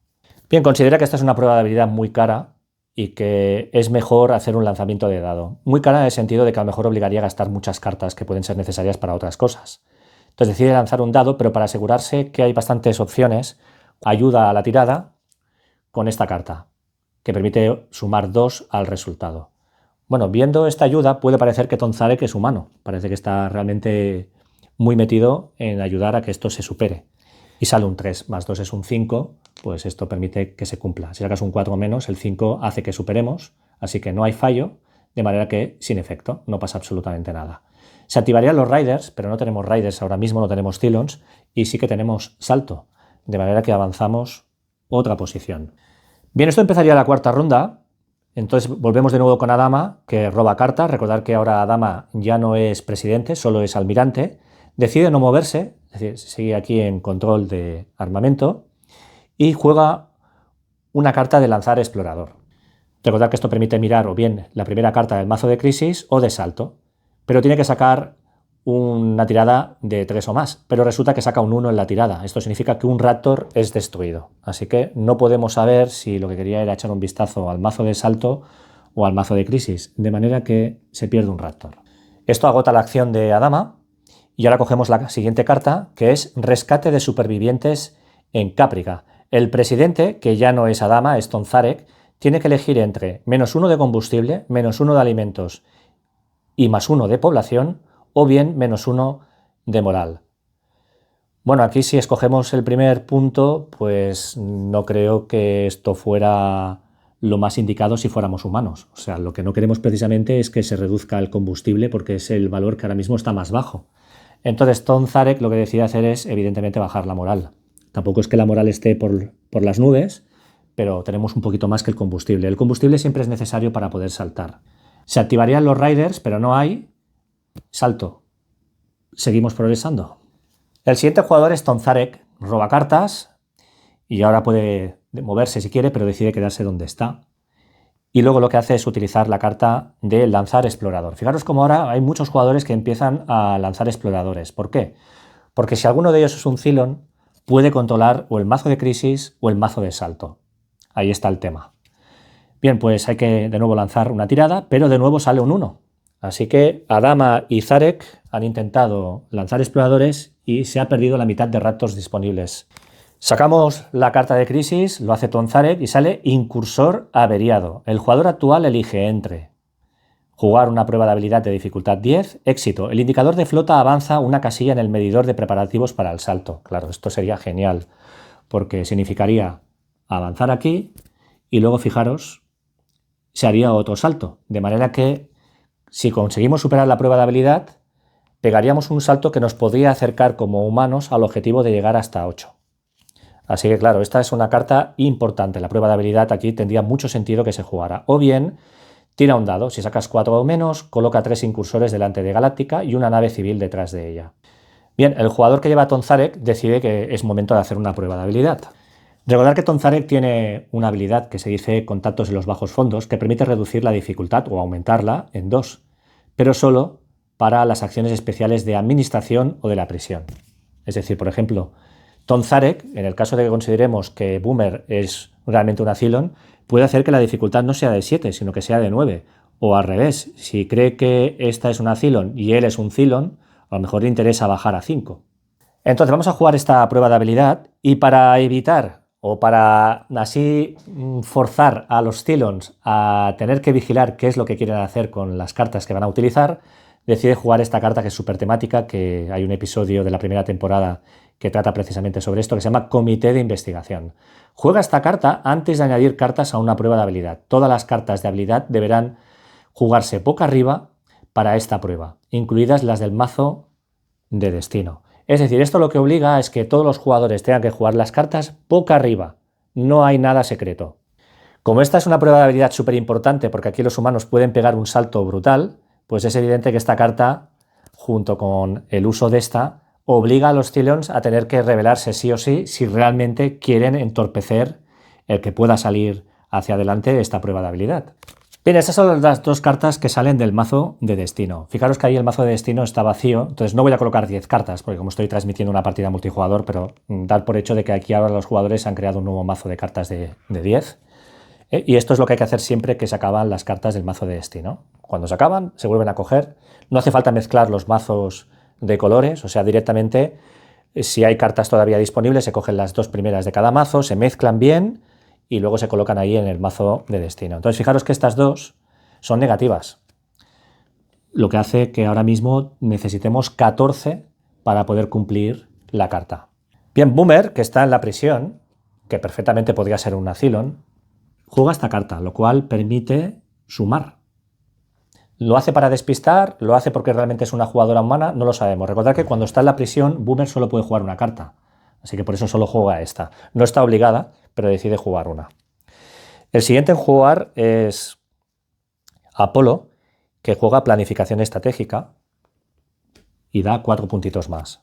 [SPEAKER 4] Bien, considera que esta es una prueba de habilidad muy cara y que es mejor hacer un lanzamiento de dado. Muy cara en el sentido de que a lo mejor obligaría a gastar muchas cartas que pueden ser necesarias para otras cosas. Entonces decide lanzar un dado, pero para asegurarse que hay bastantes opciones, ayuda a la tirada con esta carta, que permite sumar 2 al resultado. Bueno, viendo esta ayuda puede parecer que Tonzarek es humano, parece que está realmente muy metido en ayudar a que esto se supere. Y sale un 3, más 2 es un 5, pues esto permite que se cumpla. Si sacas un 4 o menos, el 5 hace que superemos, así que no hay fallo, de manera que sin efecto, no pasa absolutamente nada. Se activarían los Riders, pero no tenemos Riders ahora mismo, no tenemos Cylons, y sí que tenemos salto, de manera que avanzamos otra posición. Bien, esto empezaría la 4ª ronda, entonces volvemos de nuevo con Adama, que roba cartas. Recordar que ahora Adama ya no es presidente, solo es almirante. Decide no moverse, es decir, sigue aquí en control de armamento, y juega una carta de lanzar explorador. Recordad que esto permite mirar o bien la primera carta del mazo de crisis o de salto, pero tiene que sacar una tirada de 3 o más, pero resulta que saca un 1 en la tirada. Esto significa que un Raptor es destruido, así que no podemos saber si lo que quería era echar un vistazo al mazo de salto o al mazo de crisis, de manera que se pierde un Raptor. Esto agota la acción de Adama y ahora cogemos la siguiente carta, que es rescate de supervivientes en Caprica. El presidente, que ya no es Adama, es Tonzarek, tiene que elegir entre -1 de combustible, -1 de alimentos y +1 de población, o bien -1 de moral. Bueno, aquí si escogemos el primer punto, pues no creo que esto fuera lo más indicado si fuéramos humanos. O sea, lo que no queremos precisamente es que se reduzca el combustible porque es el valor que ahora mismo está más bajo. Entonces Tonzarek lo que decide hacer es evidentemente bajar la moral. Tampoco es que la moral esté por las nubes, pero tenemos un poquito más que el combustible. El combustible siempre es necesario para poder saltar. Se activarían los Riders, pero no hay. Salto. Seguimos progresando. El siguiente jugador es Tonzarek. Roba cartas y ahora puede moverse si quiere, pero decide quedarse donde está. Y luego lo que hace es utilizar la carta de lanzar explorador. Fijaros como ahora hay muchos jugadores que empiezan a lanzar exploradores. ¿Por qué? Porque si alguno de ellos es un Cylon, puede controlar o el mazo de crisis o el mazo de salto. Ahí está el tema. Bien, pues hay que de nuevo lanzar una tirada, pero de nuevo sale un 1. Así que Adama y Zarek han intentado lanzar exploradores y se ha perdido la mitad de Raptors disponibles. Sacamos la carta de crisis, lo hace Tonzarek y sale incursor averiado. El jugador actual elige entre jugar una prueba de habilidad de dificultad 10, éxito. El indicador de flota avanza una casilla en el medidor de preparativos para el salto. Claro, esto sería genial porque significaría avanzar aquí y luego, fijaros, se haría otro salto. De manera que si conseguimos superar la prueba de habilidad, pegaríamos un salto que nos podría acercar como humanos al objetivo de llegar hasta 8. Así que claro, esta es una carta importante. La prueba de habilidad aquí tendría mucho sentido que se jugara. O bien, tira un dado. Si sacas 4 o menos, coloca 3 incursores delante de Galáctica y una nave civil detrás de ella. Bien, el jugador que lleva a Tonzarek decide que es momento de hacer una prueba de habilidad. Recordar que Tonzarek tiene una habilidad que se dice contactos en los bajos fondos que permite reducir la dificultad o aumentarla en 2, pero solo para las acciones especiales de administración o de la prisión. Es decir, por ejemplo, Tonzarek, en el caso de que consideremos que Boomer es realmente una Cylon, puede hacer que la dificultad no sea de 7, sino que sea de 9, O al revés, si cree que esta es una Cylon y él es un Cylon, a lo mejor le interesa bajar a 5. Entonces vamos a jugar esta prueba de habilidad y para evitar o para así forzar a los Cylons a tener que vigilar qué es lo que quieren hacer con las cartas que van a utilizar, decide jugar esta carta que es súper temática, que hay un episodio de la primera temporada que trata precisamente sobre esto, que se llama Comité de Investigación. Juega esta carta antes de añadir cartas a una prueba de habilidad. Todas las cartas de habilidad deberán jugarse boca arriba para esta prueba, incluidas las del mazo de destino. Es decir, esto lo que obliga es que todos los jugadores tengan que jugar las cartas boca arriba. No hay nada secreto. Como esta es una prueba de habilidad súper importante, porque aquí los humanos pueden pegar un salto brutal, pues es evidente que esta carta, junto con el uso de esta, obliga a los Cylons a tener que revelarse sí o sí si realmente quieren entorpecer el que pueda salir hacia adelante esta prueba de habilidad. Bien, estas son las dos cartas que salen del mazo de destino. Fijaros que ahí el mazo de destino está vacío, entonces no voy a colocar 10 cartas, porque como estoy transmitiendo una partida multijugador, pero dar por hecho de que aquí ahora los jugadores han creado un nuevo mazo de cartas de 10. Y esto es lo que hay que hacer siempre que se acaban las cartas del mazo de destino. Cuando se acaban, se vuelven a coger. No hace falta mezclar los mazos de colores, o sea, directamente, si hay cartas todavía disponibles, se cogen las dos primeras de cada mazo, se mezclan bien y luego se colocan ahí en el mazo de destino. Entonces, fijaros que estas dos son negativas, lo que hace que ahora mismo necesitemos 14 para poder cumplir la carta. Bien, Boomer, que está en la prisión, que perfectamente podría ser una Cylon, juega esta carta, lo cual permite sumar. ¿Lo hace para despistar? ¿Lo hace porque realmente es una jugadora humana? No lo sabemos. Recordad que cuando está en la prisión, Boomer solo puede jugar una carta. Así que por eso solo juega esta. No está obligada, pero decide jugar una. El siguiente en jugar es Apolo, que juega planificación estratégica y da 4 puntitos más.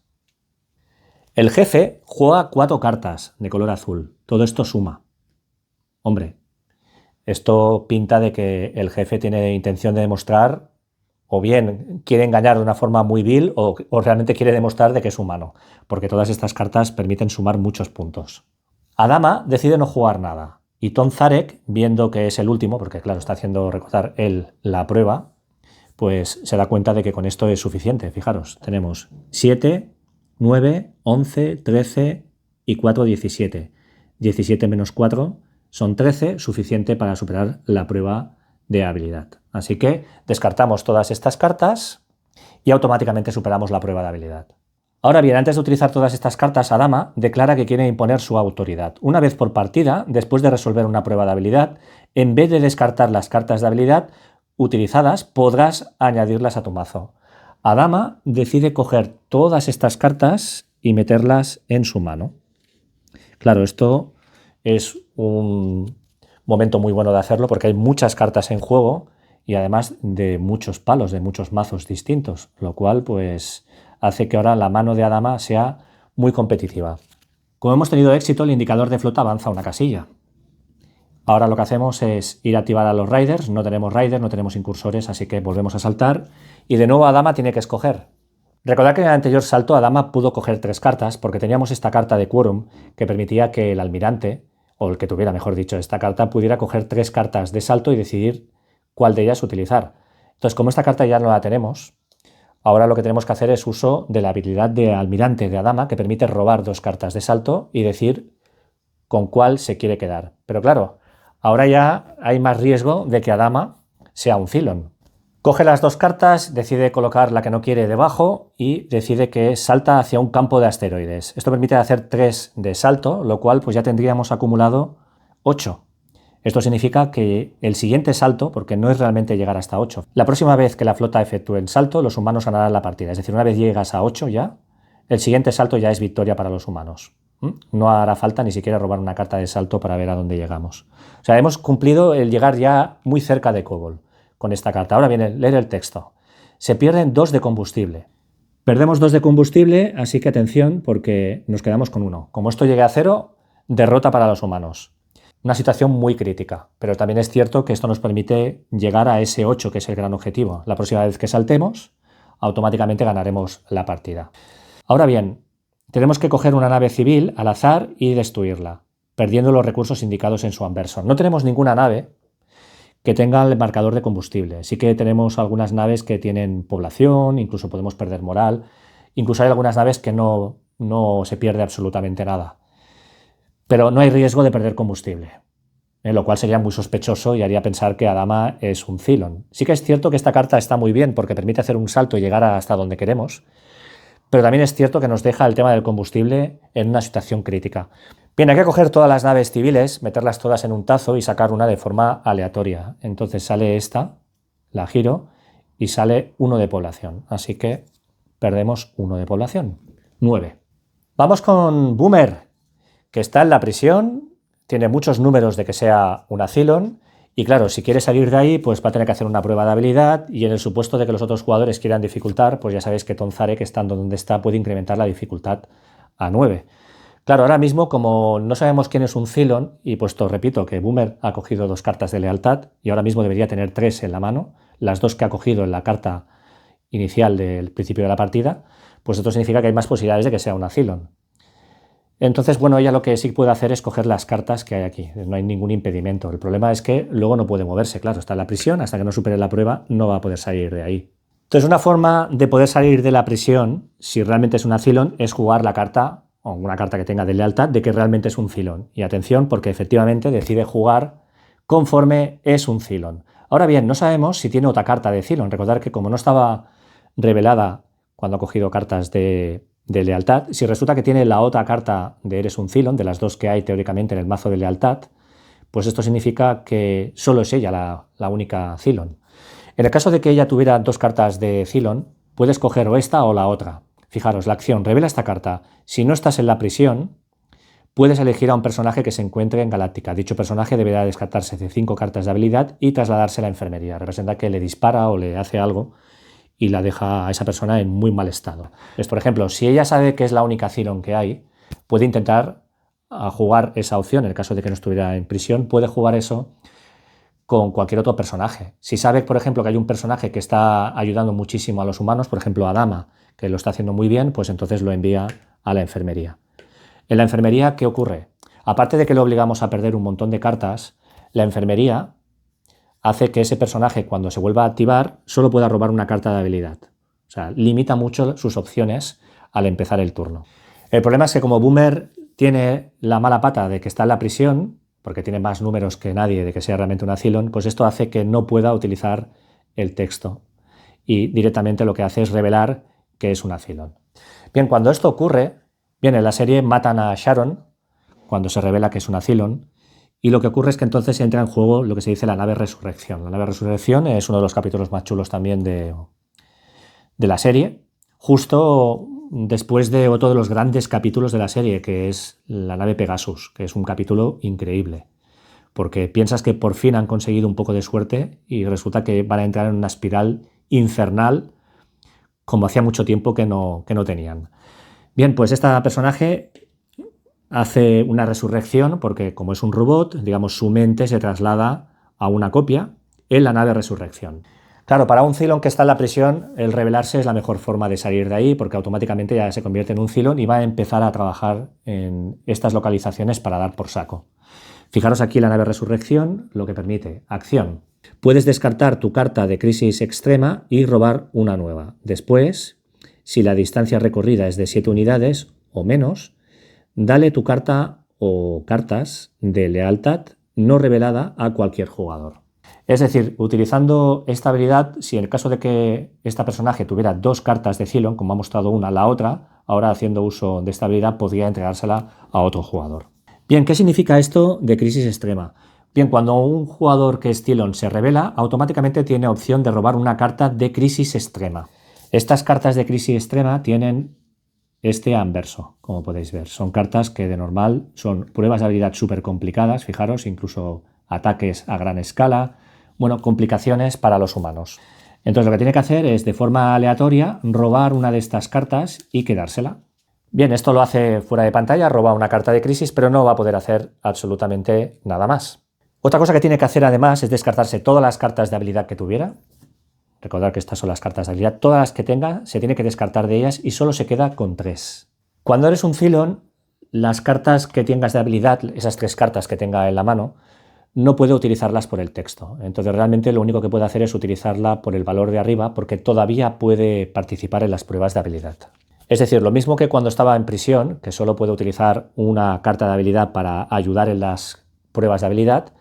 [SPEAKER 4] El jefe juega 4 cartas de color azul. Todo esto suma. Hombre, esto pinta de que el jefe tiene intención de demostrar, o bien quiere engañar de una forma muy vil, o realmente quiere demostrar de que es humano, porque todas estas cartas permiten sumar muchos puntos. Adama decide no jugar nada, y Tom Zarek, viendo que es el último, porque claro, está haciendo recordar él la prueba, pues se da cuenta de que con esto es suficiente. Fijaros, tenemos 7, 9, 11, 13 y 4, 17. 17 menos 4 son 13, suficiente para superar la prueba de habilidad. Así que descartamos todas estas cartas y automáticamente superamos la prueba de habilidad. Ahora bien, antes de utilizar todas estas cartas, Adama declara que quiere imponer su autoridad. Una vez por partida, después de resolver una prueba de habilidad, en vez de descartar las cartas de habilidad utilizadas, podrás añadirlas a tu mazo. Adama decide coger todas estas cartas y meterlas en su mano. Claro, esto es un momento muy bueno de hacerlo porque hay muchas cartas en juego y además de muchos palos, de muchos mazos distintos, lo cual pues hace que ahora la mano de Adama sea muy competitiva. Como hemos tenido éxito, el indicador de flota avanza una casilla. Ahora lo que hacemos es ir a activar a los Riders. No tenemos Riders, no tenemos incursores, así que volvemos a saltar y de nuevo Adama tiene que escoger. Recordad que en el anterior salto Adama pudo coger 3 cartas porque teníamos esta carta de Quórum que permitía que el almirante, o el que tuviera, mejor dicho, esta carta, pudiera coger 3 cartas de salto y decidir cuál de ellas utilizar. Entonces, como esta carta ya no la tenemos, ahora lo que tenemos que hacer es uso de la habilidad de almirante de Adama que permite robar 2 cartas de salto y decir con cuál se quiere quedar. Pero claro, ahora ya hay más riesgo de que Adama sea un Cylon. Coge las 2 cartas, decide colocar la que no quiere debajo y decide que salta hacia un campo de asteroides. Esto permite hacer 3 de salto, lo cual pues ya tendríamos acumulado 8. Esto significa que el siguiente salto, porque no es realmente llegar hasta 8, la próxima vez que la flota efectúe el salto, los humanos ganarán la partida. Es decir, una vez llegas a 8 ya, el siguiente salto ya es victoria para los humanos. No hará falta ni siquiera robar una carta de salto para ver a dónde llegamos. O sea, hemos cumplido el llegar ya muy cerca de Kobol con esta carta. Ahora viene leer el texto. Se pierden 2 de combustible. Perdemos 2 de combustible, así que atención porque nos quedamos con 1. Como esto llegue a 0, derrota para los humanos. Una situación muy crítica, pero también es cierto que esto nos permite llegar a ese 8, que es el gran objetivo. La próxima vez que saltemos, automáticamente ganaremos la partida. Ahora bien, tenemos que coger una nave civil al azar y destruirla, perdiendo los recursos indicados en su anverso. No tenemos ninguna nave que tenga el marcador de combustible. Sí que tenemos algunas naves que tienen población, incluso podemos perder moral, incluso hay algunas naves que no se pierde absolutamente nada. Pero no hay riesgo de perder combustible, lo cual sería muy sospechoso y haría pensar que Adama es un Cylon. Sí que es cierto que esta carta está muy bien porque permite hacer un salto y llegar hasta donde queremos, pero también es cierto que nos deja el tema del combustible en una situación crítica. Bien, hay que coger todas las naves civiles, meterlas todas en un tazo y sacar una de forma aleatoria. Entonces sale esta, la giro, y sale 1 de población. Así que perdemos 1 de población. 9. Vamos con Boomer, que está en la prisión, tiene muchos números de que sea una Cylon, y claro, si quiere salir de ahí, pues va a tener que hacer una prueba de habilidad, y en el supuesto de que los otros jugadores quieran dificultar, pues ya sabéis que Tonzarek, estando donde está, puede incrementar la dificultad a 9. Claro, ahora mismo, como no sabemos quién es un Cylon, y puesto, repito, que Boomer ha cogido 2 cartas de lealtad, y ahora mismo debería tener 3 en la mano, las 2 que ha cogido en la carta inicial del principio de la partida, pues esto significa que hay más posibilidades de que sea una Cylon. Entonces, bueno, ella lo que sí puede hacer es coger las cartas que hay aquí, no hay ningún impedimento. El problema es que luego no puede moverse, claro, está en la prisión, hasta que no supere la prueba no va a poder salir de ahí. Entonces, una forma de poder salir de la prisión, si realmente es una Cylon, es jugar la carta, o una carta que tenga de lealtad, de que realmente es un Cylon. Y atención, porque efectivamente decide jugar conforme es un Cylon. Ahora bien, no sabemos si tiene otra carta de Cylon. Recordad que como no estaba revelada cuando ha cogido cartas de lealtad, si resulta que tiene la otra carta de eres un Cylon, de las 2 que hay teóricamente en el mazo de lealtad, pues esto significa que solo es ella la única Cylon. En el caso de que ella tuviera 2 cartas de Cylon, puedes coger o esta o la otra. Fijaros, la acción, revela esta carta. Si no estás en la prisión, puedes elegir a un personaje que se encuentre en Galáctica. Dicho personaje deberá descartarse de 5 cartas de habilidad y trasladarse a la enfermería. Representa que le dispara o le hace algo y la deja a esa persona en muy mal estado. Pues, por ejemplo, si ella sabe que es la única Cylon que hay, puede intentar jugar esa opción. En el caso de que no estuviera en prisión, puede jugar eso con cualquier otro personaje. Si sabe, por ejemplo, que hay un personaje que está ayudando muchísimo a los humanos, por ejemplo, a Adama, que lo está haciendo muy bien, pues entonces lo envía a la enfermería. En la enfermería, ¿qué ocurre? Aparte de que lo obligamos a perder un montón de cartas, la enfermería hace que ese personaje, cuando se vuelva a activar, solo pueda robar una carta de habilidad. O sea, limita mucho sus opciones al empezar el turno. El problema es que como Boomer tiene la mala pata de que está en la prisión, porque tiene más números que nadie de que sea realmente una Cylon, pues esto hace que no pueda utilizar el texto. Y directamente lo que hace es revelar que es una Cylon. Bien, cuando esto ocurre, bien, en la serie matan a Sharon, cuando se revela que es una Cylon, y lo que ocurre es que entonces entra en juego lo que se dice la nave Resurrección. La nave Resurrección es uno de los capítulos más chulos también de la serie, justo después de otro de los grandes capítulos de la serie, que es la nave Pegasus, que es un capítulo increíble, porque piensas que por fin han conseguido un poco de suerte y resulta que van a entrar en una espiral infernal como hacía mucho tiempo que no tenían. Bien, pues este personaje hace una resurrección porque como es un robot, digamos, su mente se traslada a una copia en la nave Resurrección. Claro, para un Cylon que está en la prisión, el revelarse es la mejor forma de salir de ahí porque automáticamente ya se convierte en un Cylon y va a empezar a trabajar en estas localizaciones para dar por saco. Fijaros aquí la nave Resurrección, lo que permite acción. Puedes descartar tu carta de crisis extrema y robar una nueva. Después, si la distancia recorrida es de 7 unidades o menos, dale tu carta o cartas de lealtad no revelada a cualquier jugador. Es decir, utilizando esta habilidad, si en el caso de que este personaje tuviera 2 cartas de Cylon, como ha mostrado una, la otra, ahora haciendo uso de esta habilidad podría entregársela a otro jugador. Bien, ¿qué significa esto de crisis extrema? Bien, cuando un jugador que es Cylon se revela, automáticamente tiene opción de robar una carta de crisis extrema. Estas cartas de crisis extrema tienen este anverso, como podéis ver. Son cartas que de normal son pruebas de habilidad súper complicadas, fijaros, incluso ataques a gran escala, bueno, complicaciones para los humanos. Entonces lo que tiene que hacer es, de forma aleatoria, robar una de estas cartas y quedársela. Bien, esto lo hace fuera de pantalla, roba una carta de crisis, pero no va a poder hacer absolutamente nada más. Otra cosa que tiene que hacer además es descartarse todas las cartas de habilidad que tuviera. Recordad que estas son las cartas de habilidad. Todas las que tenga se tiene que descartar de ellas y solo se queda con 3. Cuando eres un Cylon, las cartas que tengas de habilidad, esas 3 cartas que tenga en la mano, no puede utilizarlas por el texto. Entonces realmente lo único que puede hacer es utilizarla por el valor de arriba porque todavía puede participar en las pruebas de habilidad. Es decir, lo mismo que cuando estaba en prisión, que solo puede utilizar una carta de habilidad para ayudar en las pruebas de habilidad,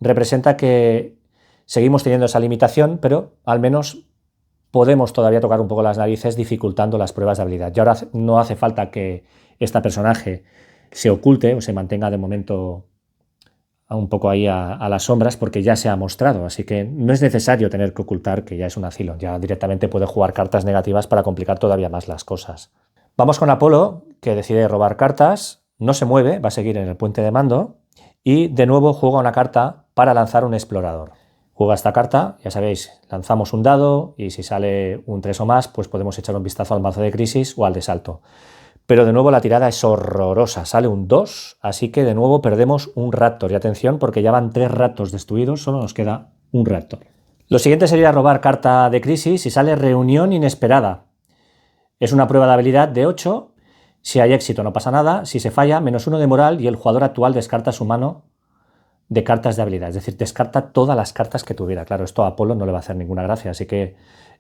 [SPEAKER 4] representa que seguimos teniendo esa limitación, pero al menos podemos todavía tocar un poco las narices dificultando las pruebas de habilidad. Y ahora no hace falta que este personaje se oculte o se mantenga de momento un poco ahí a las sombras porque ya se ha mostrado, así que no es necesario tener que ocultar que ya es un Azilon, ya directamente puede jugar cartas negativas para complicar todavía más las cosas. Vamos con Apolo, que decide robar cartas, no se mueve, va a seguir en el puente de mando y de nuevo juega una carta para lanzar un explorador. Juega esta carta, ya sabéis, lanzamos un dado y si sale un 3 o más, pues podemos echar un vistazo al mazo de crisis o al de salto. Pero de nuevo la tirada es horrorosa, sale un 2, así que de nuevo perdemos un Raptor. Y atención, porque ya van 3 Raptors destruidos, solo nos queda un Raptor. Lo siguiente sería robar carta de crisis y sale reunión inesperada. Es una prueba de habilidad de 8, si hay éxito no pasa nada, si se falla, -1 de moral y el jugador actual descarta su mano de cartas de habilidad, es decir, descarta todas las cartas que tuviera. Claro, esto a Apolo no le va a hacer ninguna gracia, así que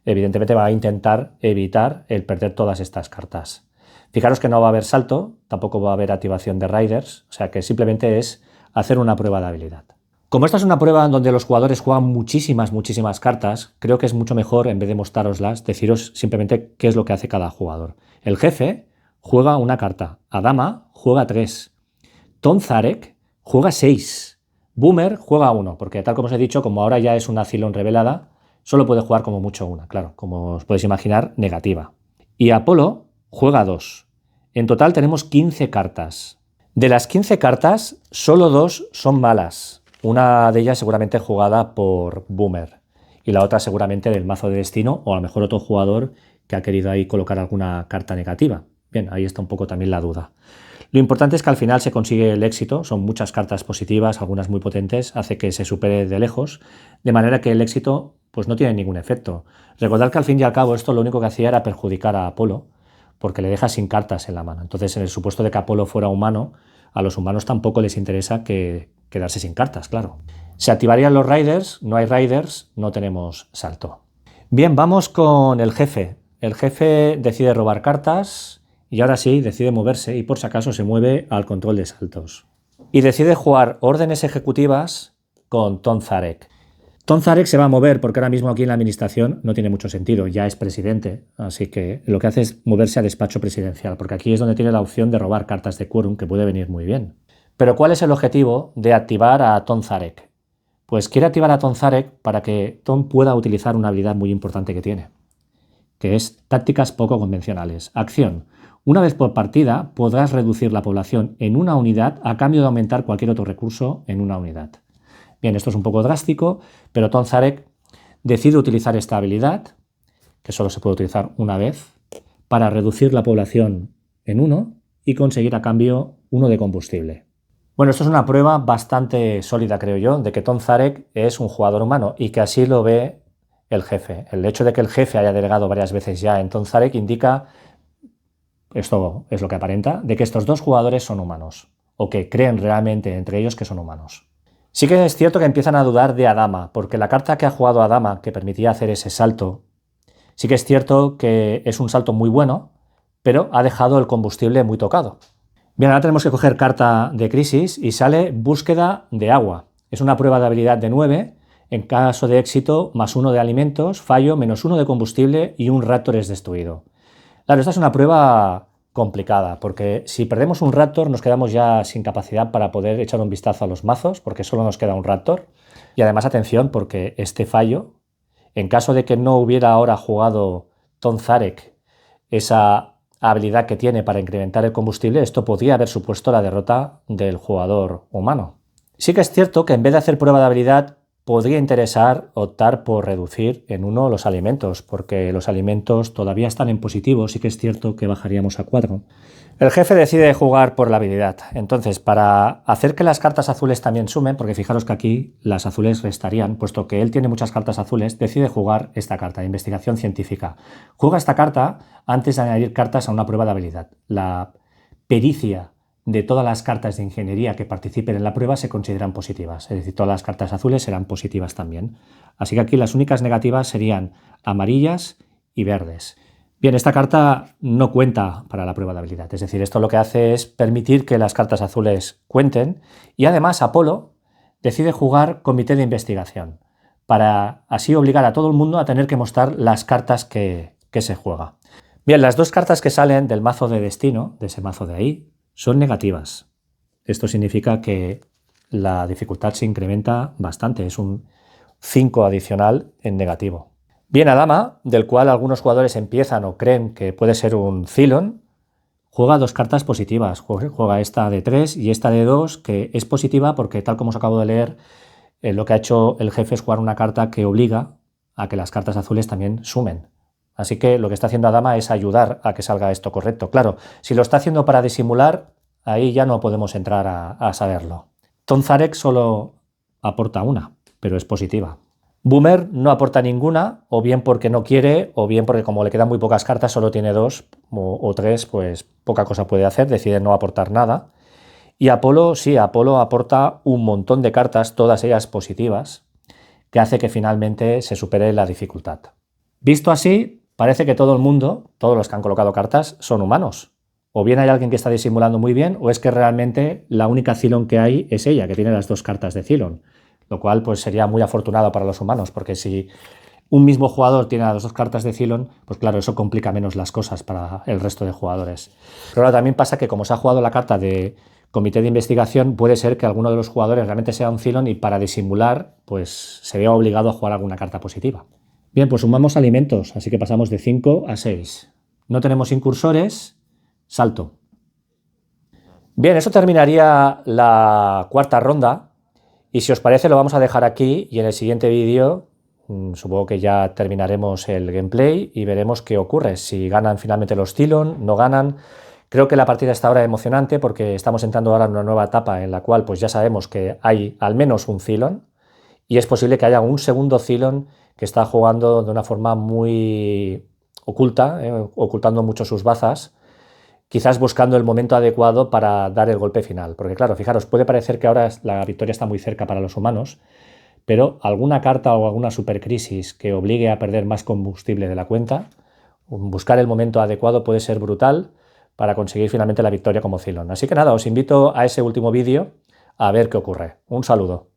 [SPEAKER 4] evidentemente va a intentar evitar el perder todas estas cartas. Fijaros que no va a haber salto, tampoco va a haber activación de Riders, o sea que simplemente es hacer una prueba de habilidad. Como esta es una prueba en donde los jugadores juegan muchísimas cartas, creo que es mucho mejor, en vez de mostraroslas, deciros simplemente qué es lo que hace cada jugador. El jefe juega una carta, Adama juega 3, Tonzarek juega 6, Boomer juega 1, porque tal como os he dicho, como ahora ya es una Azilon revelada, solo puede jugar como mucho una, claro, como os podéis imaginar, negativa. Y Apolo juega 2. En total tenemos 15 cartas. De las 15 cartas, solo 2 son malas. Una de ellas seguramente jugada por Boomer y la otra seguramente del mazo de destino o a lo mejor otro jugador que ha querido ahí colocar alguna carta negativa. Bien, ahí está un poco también la duda. Lo importante es que al final se consigue el éxito, son muchas cartas positivas, algunas muy potentes, hace que se supere de lejos, de manera que el éxito pues no tiene ningún efecto. Recordad que al fin y al cabo esto lo único que hacía era perjudicar a Apolo, porque le deja sin cartas en la mano. Entonces, en el supuesto de que Apolo fuera humano, a los humanos tampoco les interesa quedarse sin cartas, claro. Se activarían los Riders, no hay Riders, no tenemos salto. Bien, vamos con el jefe. El jefe decide robar cartas y ahora sí decide moverse y por si acaso se mueve al control de saltos. Y decide jugar órdenes ejecutivas con Tonzarek. Tonzarek se va a mover porque ahora mismo aquí en la administración no tiene mucho sentido, ya es presidente, así que lo que hace es moverse a despacho presidencial, porque aquí es donde tiene la opción de robar cartas de quórum, que puede venir muy bien. Pero ¿cuál es el objetivo de activar a Tonzarek? Pues quiere activar a Tonzarek para que Ton pueda utilizar una habilidad muy importante que tiene, que es tácticas poco convencionales. Acción. Una vez por partida podrás reducir la población en una unidad a cambio de aumentar cualquier otro recurso en una unidad. Bien, esto es un poco drástico, pero Tonzarek decide utilizar esta habilidad, que solo se puede utilizar una vez, para reducir la población en 1 y conseguir a cambio 1 de combustible. Bueno, esto es una prueba bastante sólida, creo yo, de que Tonzarek es un jugador humano y que así lo ve el jefe. El hecho de que el jefe haya delegado varias veces ya en Tonzarek indica, esto es lo que aparenta, de que estos dos jugadores son humanos, o que creen realmente entre ellos que son humanos. Sí que es cierto que empiezan a dudar de Adama, porque la carta que ha jugado Adama, que permitía hacer ese salto, sí que es cierto que es un salto muy bueno, pero ha dejado el combustible muy tocado. Bien, ahora tenemos que coger carta de crisis y sale búsqueda de agua. Es una prueba de habilidad de 9, en caso de éxito, +1 de alimentos, fallo, -1 de combustible y un Raptor es destruido. Claro, esta es una prueba complicada, porque si perdemos un Raptor nos quedamos ya sin capacidad para poder echar un vistazo a los mazos, porque solo nos queda un Raptor. Y además, atención, porque este fallo, en caso de que no hubiera ahora jugado Tonzarek esa habilidad que tiene para incrementar el combustible, esto podría haber supuesto la derrota del jugador humano. Sí que es cierto que en vez de hacer prueba de habilidad, podría interesar optar por reducir en 1 los alimentos, porque los alimentos todavía están en positivo, sí que es cierto que bajaríamos a 4. El jefe decide jugar por la habilidad, entonces para hacer que las cartas azules también sumen, porque fijaros que aquí las azules restarían, puesto que él tiene muchas cartas azules, decide jugar esta carta, investigación científica. Juega esta carta antes de añadir cartas a una prueba de habilidad, la pericia de todas las cartas de ingeniería que participen en la prueba se consideran positivas, es decir, todas las cartas azules serán positivas también. Así que aquí las únicas negativas serían amarillas y verdes. Bien, esta carta no cuenta para la prueba de habilidad, es decir, esto lo que hace es permitir que las cartas azules cuenten y además Apolo decide jugar comité de investigación para así obligar a todo el mundo a tener que mostrar las cartas que se juega. Bien, las dos cartas que salen del mazo de destino, de ese mazo de ahí, son negativas. Esto significa que la dificultad se incrementa bastante, es un 5 adicional en negativo. Bien, Adama, del cual algunos jugadores empiezan o creen que puede ser un Cylon, juega dos cartas positivas. Juega esta de 3 y esta de 2, que es positiva porque, tal como os acabo de leer, lo que ha hecho el jefe es jugar una carta que obliga a que las cartas azules también sumen. Así que lo que está haciendo Adama es ayudar a que salga esto correcto. Claro, si lo está haciendo para disimular, ahí ya no podemos entrar a saberlo. Tonzarek solo aporta una, pero es positiva. Boomer no aporta ninguna, o bien porque no quiere, o bien porque como le quedan muy pocas cartas, solo tiene 2 o 3, pues poca cosa puede hacer, decide no aportar nada. Y Apolo, sí, Apolo aporta un montón de cartas, todas ellas positivas, que hace que finalmente se supere la dificultad. Visto así, parece que todo el mundo, todos los que han colocado cartas, son humanos. O bien hay alguien que está disimulando muy bien, o es que realmente la única Cylon que hay es ella, que tiene las dos cartas de Cylon. Lo cual pues sería muy afortunado para los humanos, porque si un mismo jugador tiene las dos cartas de Cylon, pues claro, eso complica menos las cosas para el resto de jugadores. Pero ahora también pasa que como se ha jugado la carta de comité de investigación, puede ser que alguno de los jugadores realmente sea un Cylon y para disimular, pues se vea obligado a jugar alguna carta positiva. Bien, pues sumamos alimentos, así que pasamos de 5 a 6. No tenemos incursores, salto. Bien, eso terminaría la cuarta ronda. Y si os parece lo vamos a dejar aquí y en el siguiente vídeo supongo que ya terminaremos el gameplay y veremos qué ocurre, si ganan finalmente los Cylon, no ganan. Creo que la partida está ahora emocionante porque estamos entrando ahora en una nueva etapa en la cual pues ya sabemos que hay al menos un Cylon y es posible que haya un segundo Cylon que está jugando de una forma muy oculta, ocultando mucho sus bazas, quizás buscando el momento adecuado para dar el golpe final. Porque claro, fijaros, puede parecer que ahora la victoria está muy cerca para los humanos, pero alguna carta o alguna supercrisis que obligue a perder más combustible de la cuenta, buscar el momento adecuado puede ser brutal para conseguir finalmente la victoria como Cylon. Así que nada, os invito a ese último vídeo a ver qué ocurre. Un saludo.